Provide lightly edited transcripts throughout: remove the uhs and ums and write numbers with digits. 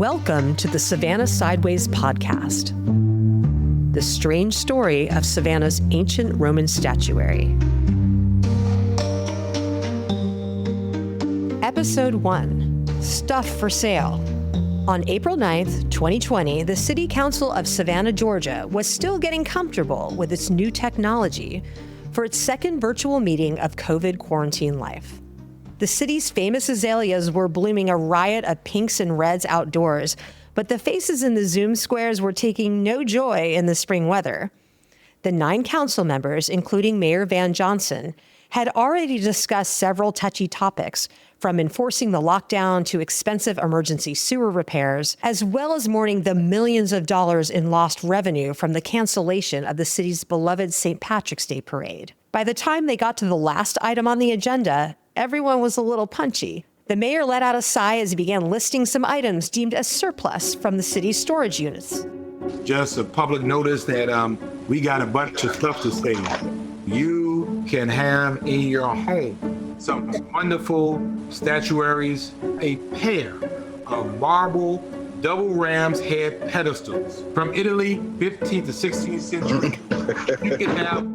Welcome to the Savannah Sideways podcast, the strange story of Savannah's ancient Roman statuary. Episode 1, Stuff for Sale. On April 9th, 2020, the City Council of Savannah, Georgia was still getting comfortable with its new technology for its second virtual meeting of COVID quarantine life. The city's famous azaleas were blooming a riot of pinks and reds outdoors, but the faces in the Zoom squares were taking no joy in the spring weather. The 9 council members, including Mayor Van Johnson, had already discussed several touchy topics, from enforcing the lockdown to expensive emergency sewer repairs, as well as mourning the millions of dollars in lost revenue from the cancellation of the city's beloved St. Patrick's Day parade. By the time they got to the last item on the agenda, everyone was a little punchy. The mayor let out a sigh as he began listing some items deemed as surplus from the city's storage units. Just a public notice that we got a bunch of stuff to say. You can have in your home some wonderful statuaries, a pair of marble double ram's head pedestals from Italy, 15th to 16th century. You can have.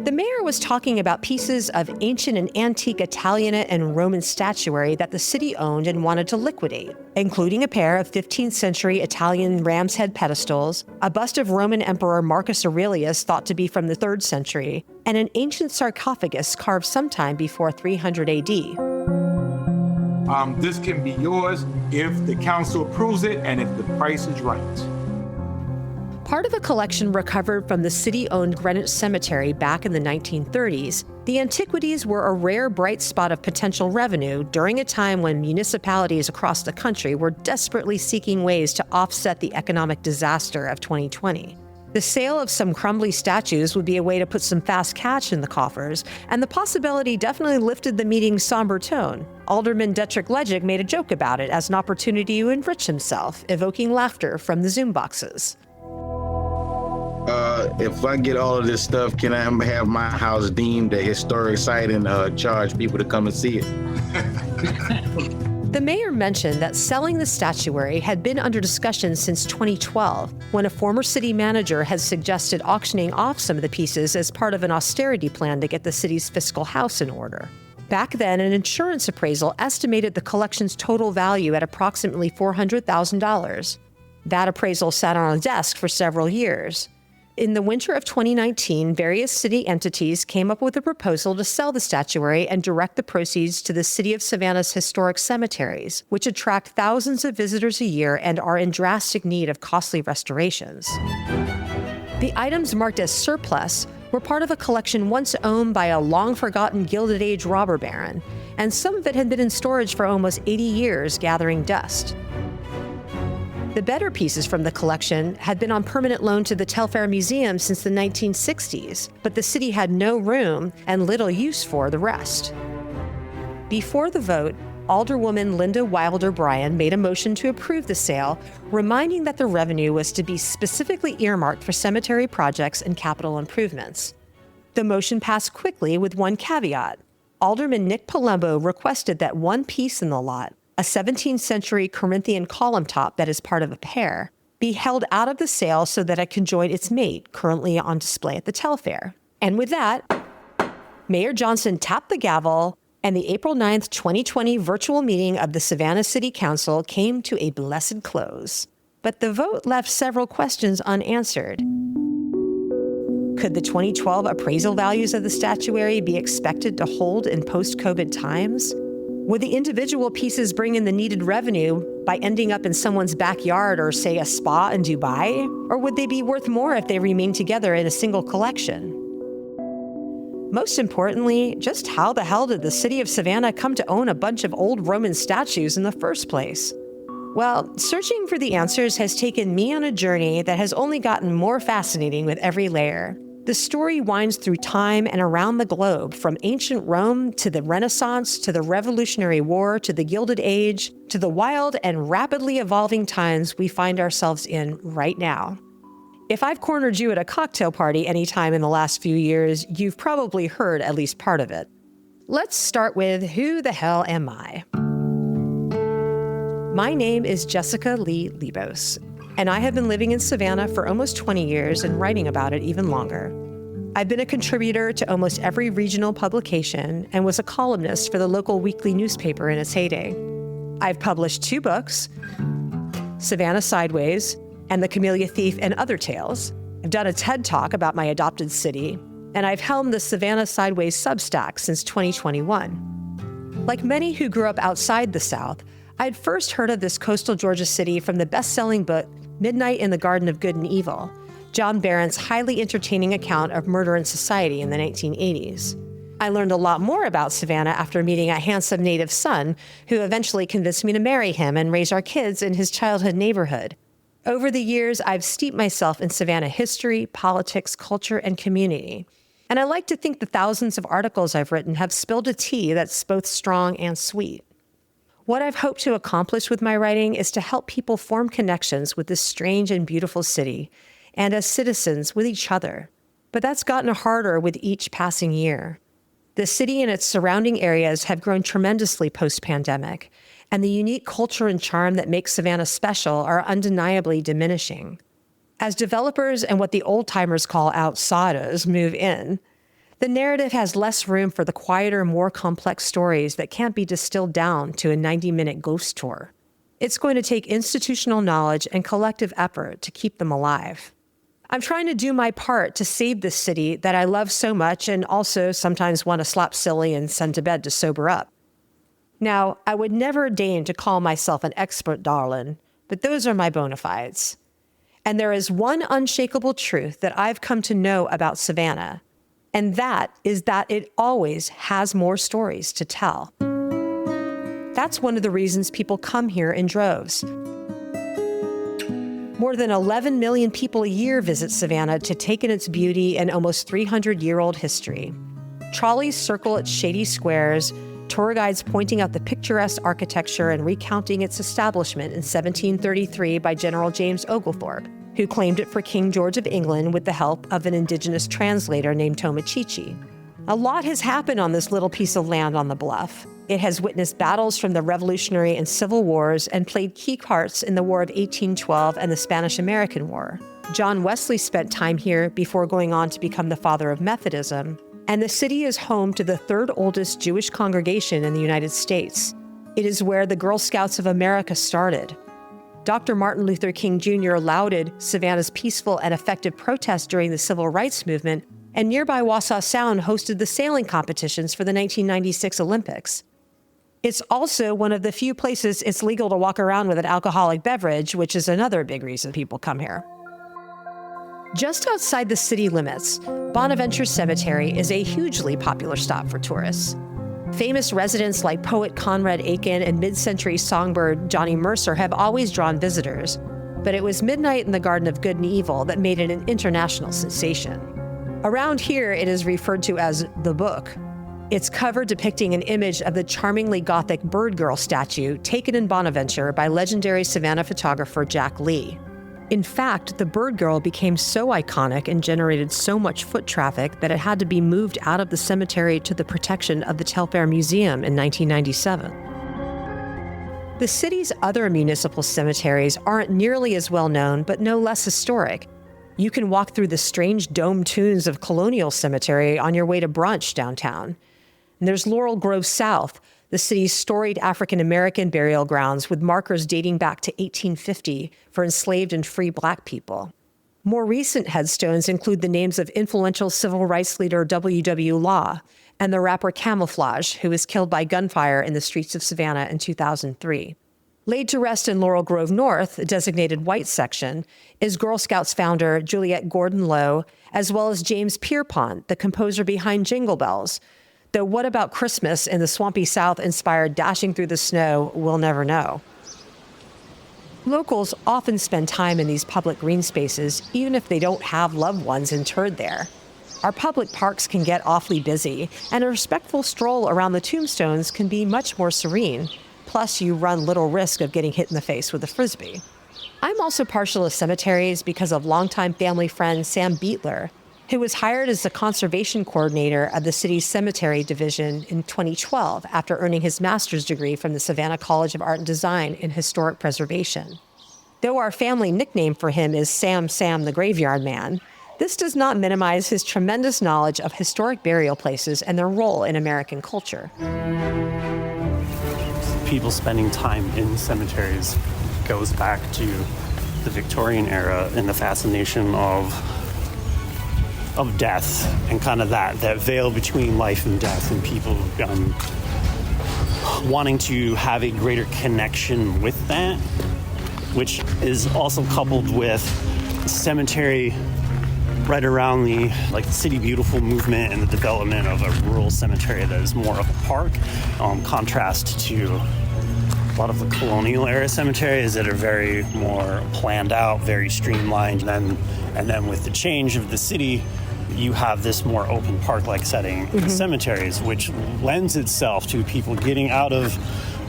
The mayor was talking about pieces of ancient and antique Italian and Roman statuary that the city owned and wanted to liquidate, including a pair of 15th century Italian ram's head pedestals, a bust of Roman Emperor Marcus Aurelius thought to be from the 3rd century, and an ancient sarcophagus carved sometime before 300 AD. This can be yours if the council approves it and if the price is right. Part of a collection recovered from the city-owned Greenwich Cemetery back in the 1930s, the antiquities were a rare bright spot of potential revenue during a time when municipalities across the country were desperately seeking ways to offset the economic disaster of 2020. The sale of some crumbly statues would be a way to put some fast cash in the coffers, and the possibility definitely lifted the meeting's somber tone. Alderman Detrick Legic made a joke about it as an opportunity to enrich himself, evoking laughter from the Zoom boxes. If I get all of this stuff, can I have my house deemed a historic site and charge people to come and see it? The mayor mentioned that selling the statuary had been under discussion since 2012, when a former city manager had suggested auctioning off some of the pieces as part of an austerity plan to get the city's fiscal house in order. Back then, an insurance appraisal estimated the collection's total value at approximately $400,000. That appraisal sat on a desk for several years. In the winter of 2019, various city entities came up with a proposal to sell the statuary and direct the proceeds to the City of Savannah's historic cemeteries, which attract thousands of visitors a year and are in drastic need of costly restorations. The items marked as surplus were part of a collection once owned by a long-forgotten Gilded Age robber baron, and some of it had been in storage for almost 80 years, gathering dust. The better pieces from the collection had been on permanent loan to the Telfair Museum since the 1960s, but the city had no room and little use for the rest. Before the vote, Alderwoman Linda Wilder Bryan made a motion to approve the sale, reminding that the revenue was to be specifically earmarked for cemetery projects and capital improvements. The motion passed quickly with one caveat. Alderman Nick Palumbo requested that one piece in the lot, a 17th century Corinthian column top that is part of a pair, be held out of the sale so that it can join its mate, currently on display at the Telfair. And with that, Mayor Johnson tapped the gavel, and the April 9th, 2020 virtual meeting of the Savannah City Council came to a blessed close. But the vote left several questions unanswered. Could the 2012 appraisal values of the statuary be expected to hold in post-COVID times? Would the individual pieces bring in the needed revenue by ending up in someone's backyard or, say, a spa in Dubai? Or would they be worth more if they remained together in a single collection? Most importantly, just how the hell did the city of Savannah come to own a bunch of old Roman statues in the first place? Well, searching for the answers has taken me on a journey that has only gotten more fascinating with every layer. The story winds through time and around the globe, from ancient Rome to the Renaissance, to the Revolutionary War, to the Gilded Age, to the wild and rapidly evolving times we find ourselves in right now. If I've cornered you at a cocktail party any time in the last few years, you've probably heard at least part of it. Let's start with who the hell am I? My name is Jessica Leigh Lebos, and I have been living in Savannah for almost 20 years and writing about it even longer. I've been a contributor to almost every regional publication and was a columnist for the local weekly newspaper in its heyday. I've published 2 books, Savannah Sideways and The Camellia Thief and Other Tales. I've done a TED Talk about my adopted city, and I've helmed the Savannah Sideways Substack since 2021. Like many who grew up outside the South, I'd first heard of this coastal Georgia city from the best-selling book Midnight in the Garden of Good and Evil, John Barron's highly entertaining account of murder in society in the 1980s. I learned a lot more about Savannah after meeting a handsome native son who eventually convinced me to marry him and raise our kids in his childhood neighborhood. Over the years, I've steeped myself in Savannah history, politics, culture, and community. And I like to think the thousands of articles I've written have spilled a tea that's both strong and sweet. What I've hoped to accomplish with my writing is to help people form connections with this strange and beautiful city, and as citizens with each other. But that's gotten harder with each passing year. The city and its surrounding areas have grown tremendously post-pandemic, and the unique culture and charm that makes Savannah special are undeniably diminishing. As developers and what the old-timers call outsiders move in, the narrative has less room for the quieter, more complex stories that can't be distilled down to a 90-minute ghost tour. It's going to take institutional knowledge and collective effort to keep them alive. I'm trying to do my part to save this city that I love so much and also sometimes want to slap silly and send to bed to sober up. Now, I would never deign to call myself an expert, darling, but those are my bona fides. And there is one unshakable truth that I've come to know about Savannah, and that is that it always has more stories to tell. That's one of the reasons people come here in droves. More than 11 million people a year visit Savannah to take in its beauty and almost 300-year-old history. Trolleys circle its shady squares, tour guides pointing out the picturesque architecture and recounting its establishment in 1733 by General James Oglethorpe, who claimed it for King George of England with the help of an indigenous translator named Tomachichi. A lot has happened on this little piece of land on the bluff. It has witnessed battles from the Revolutionary and Civil Wars and played key parts in the War of 1812 and the Spanish-American War. John Wesley spent time here before going on to become the father of Methodism, and the city is home to the 3rd oldest Jewish congregation in the United States. It is where the Girl Scouts of America started. Dr. Martin Luther King Jr. lauded Savannah's peaceful and effective protest during the Civil Rights Movement, and nearby Wausau Sound hosted the sailing competitions for the 1996 Olympics. It's also one of the few places it's legal to walk around with an alcoholic beverage, which is another big reason people come here. Just outside the city limits, Bonaventure Cemetery is a hugely popular stop for tourists. Famous residents like poet Conrad Aiken and mid-century songbird Johnny Mercer have always drawn visitors, but it was Midnight in the Garden of Good and Evil that made it an international sensation. Around here, it is referred to as the book. Its cover depicting an image of the charmingly Gothic bird girl statue taken in Bonaventure by legendary Savannah photographer Jack Lee. In fact, the bird girl became so iconic and generated so much foot traffic that it had to be moved out of the cemetery to the protection of the Telfair Museum in 1997. The city's other municipal cemeteries aren't nearly as well known, but no less historic. You can walk through the strange dome tunes of Colonial Cemetery on your way to brunch downtown. And there's Laurel Grove South, the city's storied African-American burial grounds with markers dating back to 1850 for enslaved and free Black people. More recent headstones include the names of influential civil rights leader W.W. Law and the rapper Camouflage, who was killed by gunfire in the streets of Savannah in 2003. Laid to rest in Laurel Grove North, the designated white section, is Girl Scouts founder Juliette Gordon Lowe, as well as James Pierpont, the composer behind Jingle Bells. Though what about Christmas in the swampy South inspired Dashing Through the Snow, we'll never know. Locals often spend time in these public green spaces, even if they don't have loved ones interred there. Our public parks can get awfully busy, and a respectful stroll around the tombstones can be much more serene. Plus, you run little risk of getting hit in the face with a Frisbee. I'm also partial to cemeteries because of longtime family friend Sam Beatler. who was hired as the conservation coordinator of the city's cemetery division in 2012 after earning his master's degree from the Savannah College of Art and Design in historic preservation. Though our family nickname for him is Sam the Graveyard Man, this does not minimize his tremendous knowledge of historic burial places and their role in American culture. People spending time in cemeteries goes back to the Victorian era and the fascination of death and kind of that veil between life and death, and people wanting to have a greater connection with that, which is also coupled with cemetery right around the City Beautiful movement and the development of a rural cemetery that is more of a park, contrast to a lot of the colonial era cemeteries that are very more planned out, very streamlined. And then with the change of the city, you have this more open park-like setting in cemeteries, which lends itself to people getting out of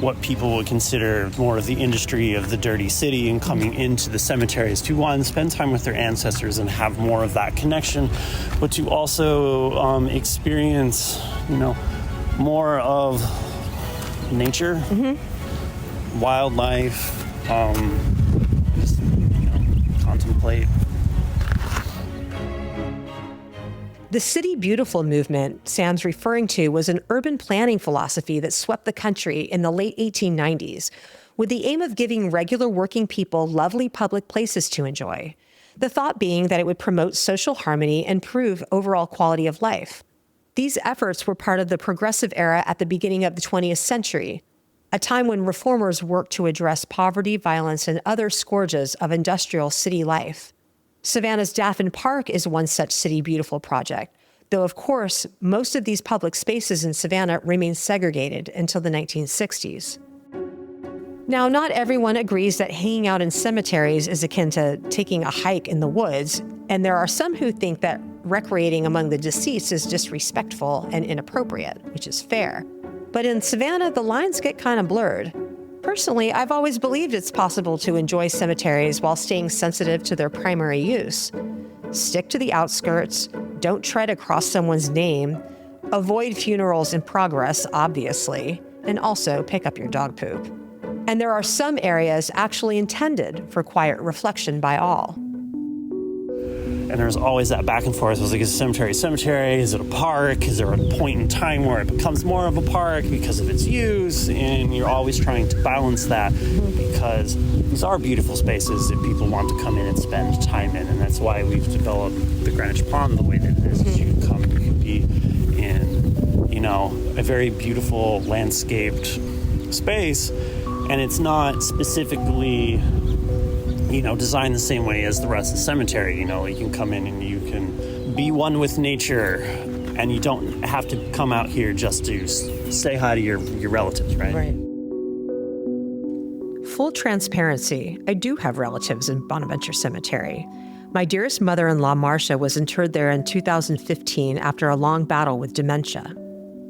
what people would consider more of the industry of the dirty city and coming into the cemeteries to, one, spend time with their ancestors and have more of that connection, but to also experience, more of nature, wildlife, just, contemplate. The City Beautiful movement Sam's referring to was an urban planning philosophy that swept the country in the late 1890s with the aim of giving regular working people lovely public places to enjoy. The thought being that it would promote social harmony and improve overall quality of life. These efforts were part of the progressive era at the beginning of the 20th century, a time when reformers worked to address poverty, violence, and other scourges of industrial city life. Savannah's Daffin Park is one such City Beautiful project, though of course, most of these public spaces in Savannah remain segregated until the 1960s. Now, not everyone agrees that hanging out in cemeteries is akin to taking a hike in the woods, and there are some who think that recreating among the deceased is disrespectful and inappropriate, which is fair. But in Savannah, the lines get kind of blurred. Personally, I've always believed it's possible to enjoy cemeteries while staying sensitive to their primary use. Stick to the outskirts, don't tread across someone's name, avoid funerals in progress, obviously, and also pick up your dog poop. And there are some areas actually intended for quiet reflection by all. And there's always that back and forth. Is a cemetery? Is it a park? Is there a point in time where it becomes more of a park because of its use? And you're always trying to balance that because these are beautiful spaces that people want to come in and spend time in. And that's why we've developed the Greenwich Pond the way that it is. You can be in, a very beautiful landscaped space, and it's not specifically designed the same way as the rest of the cemetery. You can come in and you can be one with nature, and you don't have to come out here just to say hi to your relatives, right? Right. Full transparency, I do have relatives in Bonaventure Cemetery. My dearest mother-in-law, Marcia, was interred there in 2015 after a long battle with dementia.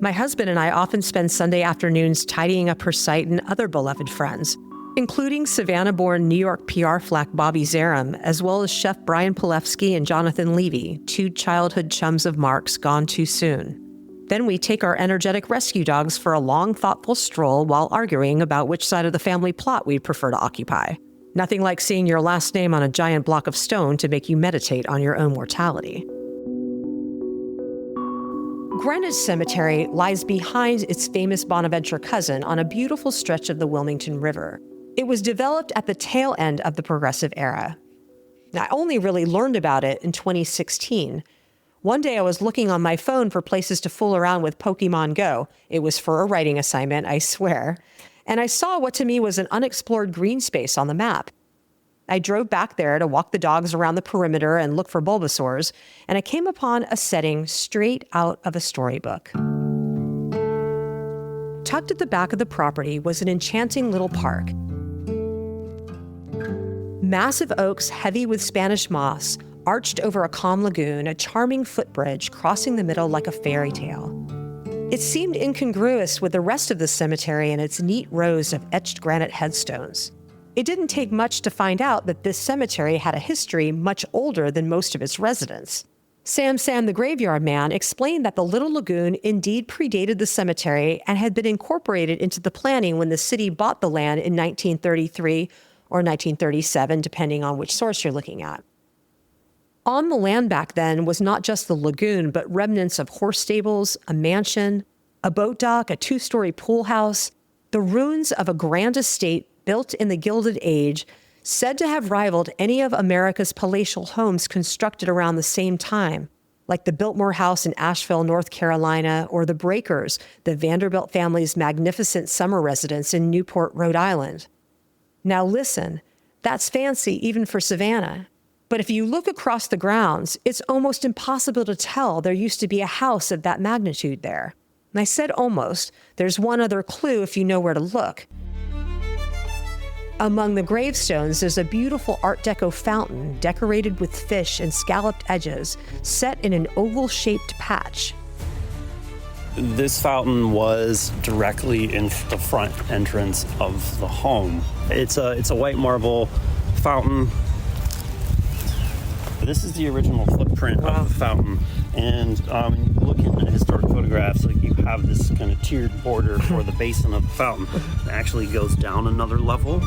My husband and I often spend Sunday afternoons tidying up her site and other beloved friends, including Savannah-born New York PR flack Bobby Zarum, as well as Chef Brian Pilevsky and Jonathan Levy, two childhood chums of Mark's gone too soon. Then we take our energetic rescue dogs for a long, thoughtful stroll while arguing about which side of the family plot we'd prefer to occupy. Nothing like seeing your last name on a giant block of stone to make you meditate on your own mortality. Greenwich Cemetery lies behind its famous Bonaventure cousin on a beautiful stretch of the Wilmington River. It was developed at the tail end of the progressive era. I only really learned about it in 2016. One day I was looking on my phone for places to fool around with Pokemon Go. It was for a writing assignment, I swear. And I saw what to me was an unexplored green space on the map. I drove back there to walk the dogs around the perimeter and look for Bulbasaurs, and I came upon a setting straight out of a storybook. Tucked at the back of the property was an enchanting little park. Massive oaks heavy with Spanish moss arched over a calm lagoon, a charming footbridge crossing the middle like a fairy tale. It seemed incongruous with the rest of the cemetery and its neat rows of etched granite headstones. It didn't take much to find out that this cemetery had a history much older than most of its residents. Sam the graveyard man explained that the Little Lagoon indeed predated the cemetery and had been incorporated into the planning when the city bought the land in 1933 or 1937, depending on which source you're looking at. On the land back then was not just the lagoon, but remnants of horse stables, a mansion, a boat dock, a 2-story pool house, the ruins of a grand estate built in the Gilded Age, said to have rivaled any of America's palatial homes constructed around the same time, like the Biltmore House in Asheville, North Carolina, or the Breakers, the Vanderbilt family's magnificent summer residence in Newport, Rhode Island. Now listen, that's fancy even for Savannah. But if you look across the grounds, it's almost impossible to tell there used to be a house of that magnitude there. And I said almost. There's one other clue if you know where to look. Among the gravestones, there's a beautiful Art Deco fountain decorated with fish and scalloped edges, set in an oval-shaped patch. This fountain was directly in the front entrance of the home. It's a white marble fountain. This is the original footprint of the fountain. And looking at historic photographs, like you have this kind of tiered border for the basin of the fountain that actually goes down another level.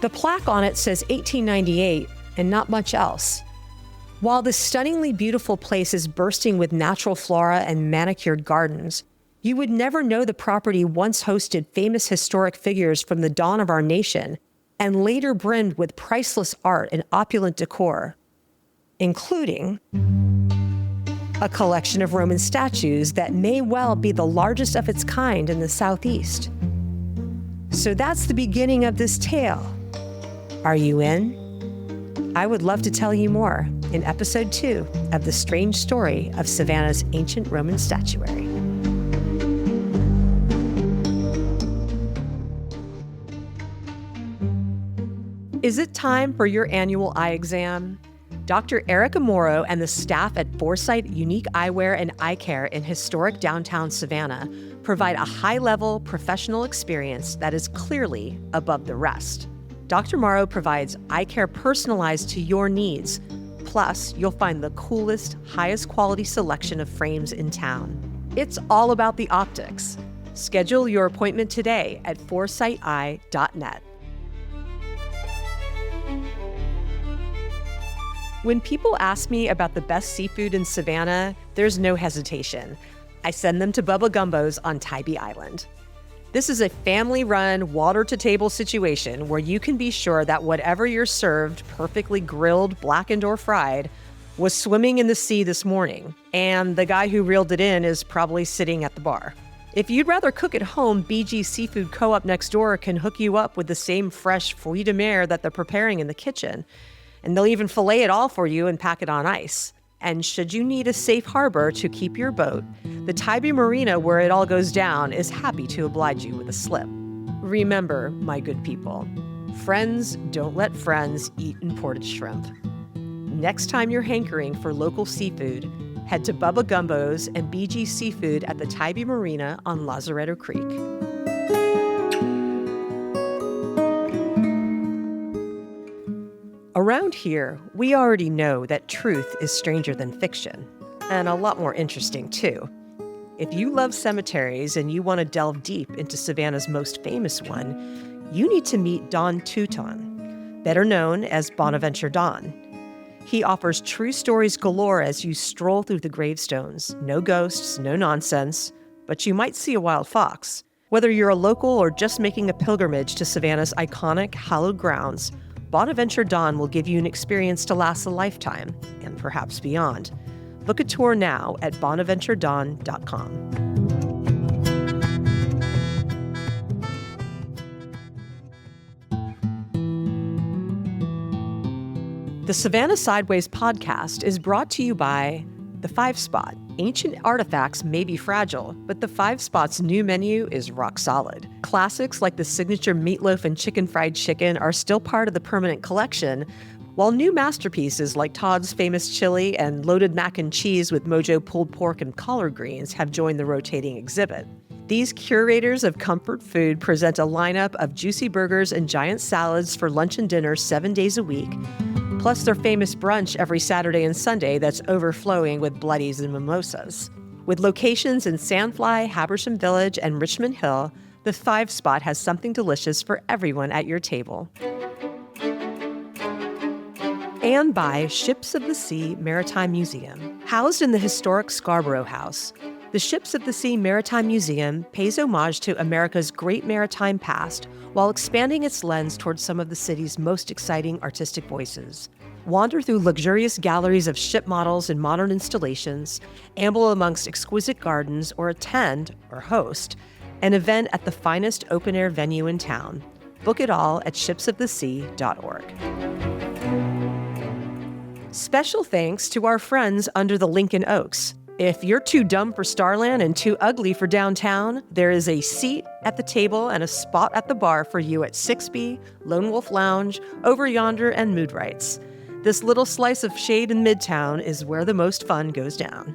The plaque on it says 1898 and not much else. While this stunningly beautiful place is bursting with natural flora and manicured gardens, you would never know the property once hosted famous historic figures from the dawn of our nation and later brimmed with priceless art and opulent decor, including a collection of Roman statues that may well be the largest of its kind in the Southeast. So that's the beginning of this tale. Are you in? I would love to tell you more in episode 2 of The Strange Story of Savannah's Ancient Roman Statuary. Is it time for your annual eye exam? Dr. Erica Morrow and the staff at Foresight Unique Eyewear and Eye Care in historic downtown Savannah provide a high-level professional experience that is clearly above the rest. Dr. Morrow provides eye care personalized to your needs. Plus, you'll find the coolest, highest quality selection of frames in town. It's all about the optics. Schedule your appointment today at foresigheye.net. When people ask me about the best seafood in Savannah, there's no hesitation. I send them to Bubba Gumbo's on Tybee Island. This is a family-run, water-to-table situation where you can be sure that whatever you're served, perfectly grilled, blackened, or fried, was swimming in the sea this morning, and the guy who reeled it in is probably sitting at the bar. If you'd rather cook at home, BG Seafood Co-op next door can hook you up with the same fresh fruits de mer that they're preparing in the kitchen. And they'll even fillet it all for you and pack it on ice. And should you need a safe harbor to keep your boat, the Tybee Marina where it all goes down is happy to oblige you with a slip. Remember, my good people, friends don't let friends eat imported shrimp. Next time you're hankering for local seafood, head to Bubba Gumbo's and BG Seafood at the Tybee Marina on Lazaretto Creek. Around here, we already know that truth is stranger than fiction, and a lot more interesting too. If you love cemeteries and you want to delve deep into Savannah's most famous one, you need to meet Don Touton, better known as Bonaventure Don. He offers true stories galore as you stroll through the gravestones. No ghosts, no nonsense, but you might see a wild fox. Whether you're a local or just making a pilgrimage to Savannah's iconic, hallowed grounds, Bonaventure Don will give you an experience to last a lifetime, and perhaps beyond. Book a tour now at bonaventuredon.com. The Savannah Sideways podcast is brought to you by The Five Spot. Ancient artifacts may be fragile, but the Five Spot's new menu is rock solid. Classics like the signature meatloaf and chicken fried chicken are still part of the permanent collection, while new masterpieces like Todd's famous chili and loaded mac and cheese with Mojo pulled pork and collard greens have joined the rotating exhibit. These curators of comfort food present a lineup of juicy burgers and giant salads for lunch and dinner 7 days a week, plus their famous brunch every Saturday and Sunday that's overflowing with bloodies and mimosas. With locations in Sandfly, Habersham Village, and Richmond Hill, the 5 Spot has something delicious for everyone at your table. And by Ships of the Sea Maritime Museum. Housed in the historic Scarborough House, the Ships of the Sea Maritime Museum pays homage to America's great maritime past while expanding its lens towards some of the city's most exciting artistic voices. Wander through luxurious galleries of ship models and modern installations, amble amongst exquisite gardens, or attend, or host, an event at the finest open-air venue in town. Book it all at shipsofthesea.org. Special thanks to our friends under the Lincoln Oaks. If you're too dumb for Starland and too ugly for downtown, there is a seat at the table and a spot at the bar for you at 6B, Lone Wolf Lounge, Over Yonder, and Mood Rights. This little slice of shade in Midtown is where the most fun goes down.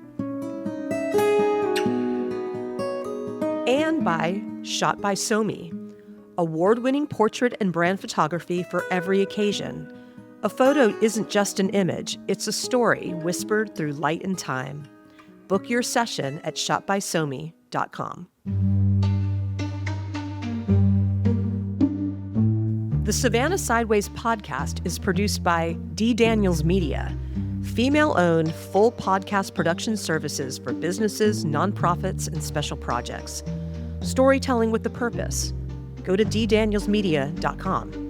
And by Shot by Somi, award-winning portrait and brand photography for every occasion. A photo isn't just an image, it's a story whispered through light and time. Book your session at shotbysomi.com. The Savannah Sideways podcast is produced by D. Daniels Media, female-owned full podcast production services for businesses, nonprofits, and special projects. Storytelling with a purpose. Go to ddanielsmedia.com.